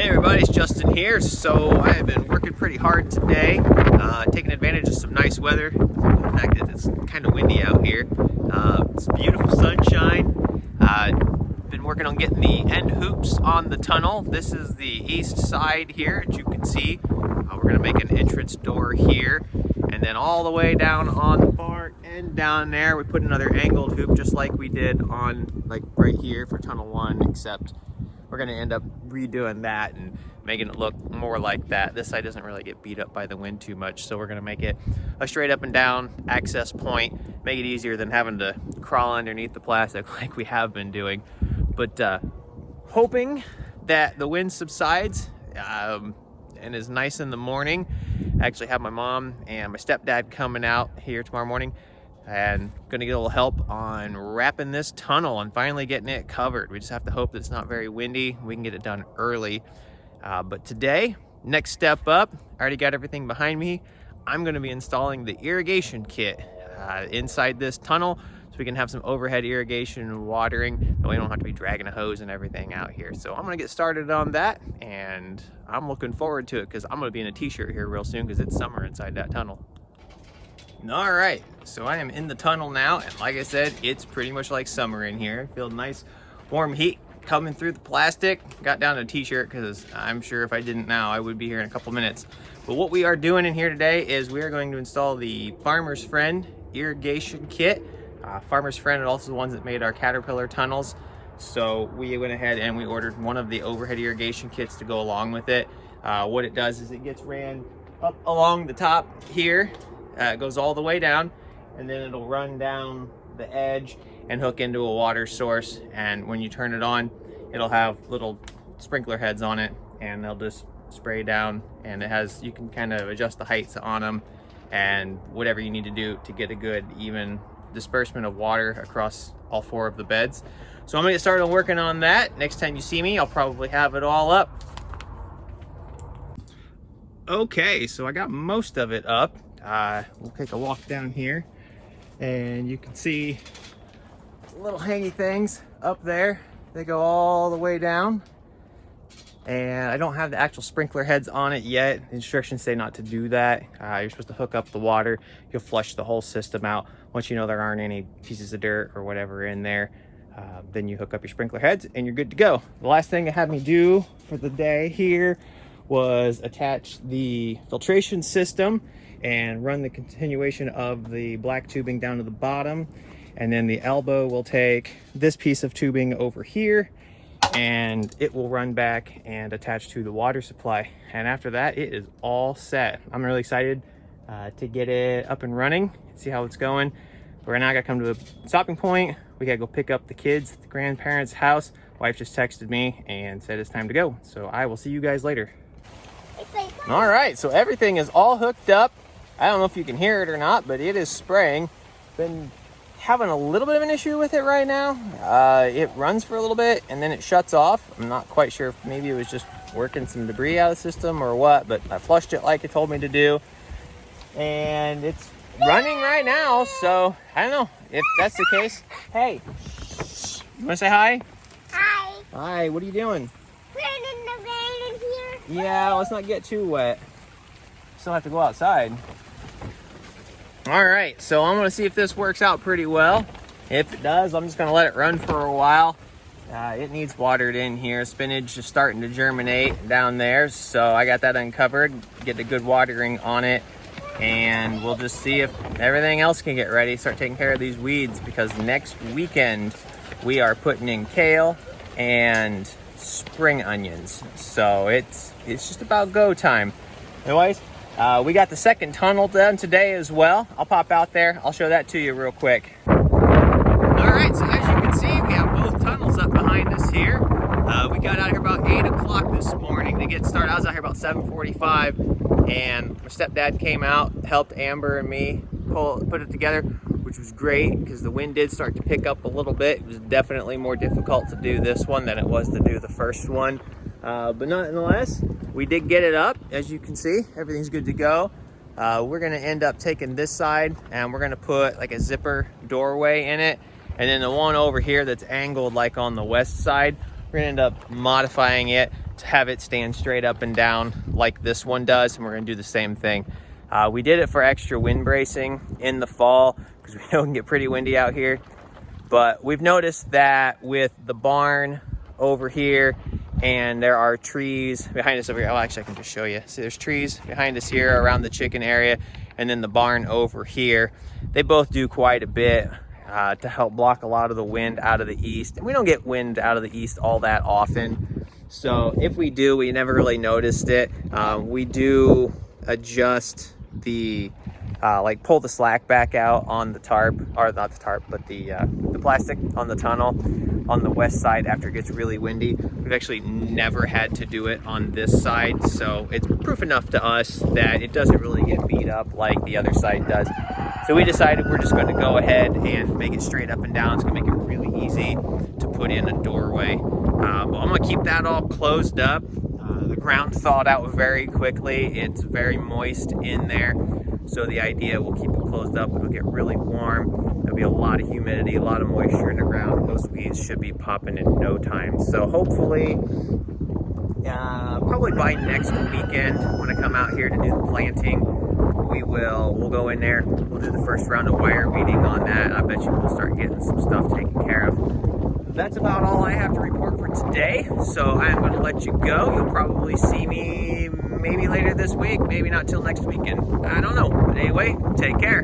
Hey everybody, it's Justin here. So I have been working pretty hard today, taking advantage of some nice weather. The fact that it's kind of windy out here. It's beautiful sunshine. Been working on getting the end hoops on the tunnel. This is the east side here, as you can see. We're going to make an entrance door here, and then all the way down on the far end down there, we put another angled hoop just like we did on right here for tunnel 1, except we're going to end up redoing that and making it look more like that. This side doesn't really get beat up by the wind too much, so we're going to make it a straight up and down access point, make it easier than having to crawl underneath the plastic like we have been doing. But hoping that the wind subsides and is nice in the morning. I actually have my mom and my stepdad coming out here tomorrow morning and gonna get a little help on wrapping this tunnel and finally getting it covered. We just have to hope that it's not very windy. We can get it done early. But today, next step up, I already got everything behind me. I'm gonna be installing the irrigation kit inside this tunnel so we can have some overhead irrigation and watering, and we don't have to be dragging a hose and everything out here. So I'm gonna get started on that, and I'm looking forward to it because I'm gonna be in a t-shirt here real soon because it's summer inside that tunnel. All right, so I am in the tunnel now, and like I said, it's pretty much like summer in here. I feel nice warm heat coming through the plastic. Got down to a t-shirt because I'm sure if I didn't now, I would be here in a couple minutes. But what we are doing in here today is we are going to install the Farmer's Friend irrigation kit. Farmer's Friend are also the ones that made our Caterpillar tunnels. So we went ahead and we ordered one of the overhead irrigation kits to go along with it. What it does is it gets ran up along the top here. It goes all the way down, and then it'll run down the edge and hook into a water source. And when you turn it on, it'll have little sprinkler heads on it, and they'll just spray down. And it has, you can kind of adjust the heights on them and whatever you need to do to get a good even disbursement of water across all 4 of the beds. So I'm gonna get started on working on that. Next time you see me, I'll probably have it all up. Okay, so I got most of it up. We'll take a walk down here, and you can see little hangy things up there. They go all the way down, and I don't have the actual sprinkler heads on it yet. The instructions say not to do that. You're supposed to hook up the water. You'll flush the whole system out. Once you know there aren't any pieces of dirt or whatever in there, then you hook up your sprinkler heads and you're good to go. The last thing it had me do for the day here was attach the filtration system and run the continuation of the black tubing down to the bottom. And then the elbow will take this piece of tubing over here, and it will run back and attach to the water supply. And after that, it is all set. I'm really excited to get it up and running, see how it's going. But right now I gotta come to a stopping point. We gotta go pick up the kids at the grandparents' house. Wife just texted me and said it's time to go. So I will see you guys later. All right, so everything is all hooked up. I don't know if you can hear it or not, but it is spraying. Been having a little bit of an issue with it right now. It runs for a little bit and then it shuts off. I'm not quite sure if maybe it was just working some debris out of the system or what, but I flushed it like it told me to do. And it's running right now, so I don't know if that's the case. Hey, you wanna say hi? Hi. Hi, what are you doing? Playing in the rain in here. Yeah, let's not get too wet. Still have to go outside. All right, so I'm gonna see if this works out pretty well. If it does, I'm just gonna let it run for a while. It needs watered in here. Spinach is starting to germinate down there, so I got that uncovered. Get the good watering on it, and we'll just see if everything else can get ready. Start taking care of these weeds, because next weekend we are putting in kale and spring onions. So it's just about go time. Anyways, we got the second tunnel done today as well. I'll pop out there. I'll show that to you real quick. All right, so as you can see, we have both tunnels up behind us here. We got out here about 8 o'clock this morning to get started. I was out here about 7:45, and my stepdad came out, helped Amber and me put it together, which was great because the wind did start to pick up a little bit. It was definitely more difficult to do this one than it was to do the first one. But nonetheless, we did get it up. As you can see, everything's good to go. We're gonna end up taking this side and we're gonna put like a zipper doorway in it. And then the one over here that's angled like on the west side, we're gonna end up modifying it to have it stand straight up and down like this one does, and we're gonna do the same thing. We did it for extra wind bracing in the fall because we know it can get pretty windy out here. But we've noticed that with the barn over here, and there are trees behind us over here. Oh, actually, I can just show you. See, there's trees behind us here around the chicken area, and then the barn over here. They both do quite a bit to help block a lot of the wind out of the east. And we don't get wind out of the east all that often. So if we do, we never really noticed it. We do adjust the like pull the slack back out on the tarp, or not the tarp, but the plastic on the tunnel on the west side after it gets really windy. We've actually never had to do it on this side, so it's proof enough to us that it doesn't really get beat up like the other side does. So we decided we're just going to go ahead and make it straight up and down. It's going to make it really easy to put in a doorway. But I'm going to keep that all closed up. The ground thawed out very quickly. It's very moist in there. So the idea, we'll keep it closed up. It'll get really warm. There'll be a lot of humidity, a lot of moisture in the ground. Those weeds should be popping in no time. So hopefully, probably by next weekend, when I come out here to do the planting, we'll go in there. We'll do the first round of wire weeding on that. I bet you we'll start getting some stuff taken care of. That's about all I have to report for today. So I'm going to let you go. You'll probably see me maybe later this week, maybe not till next weekend. I don't know. But anyway, take care.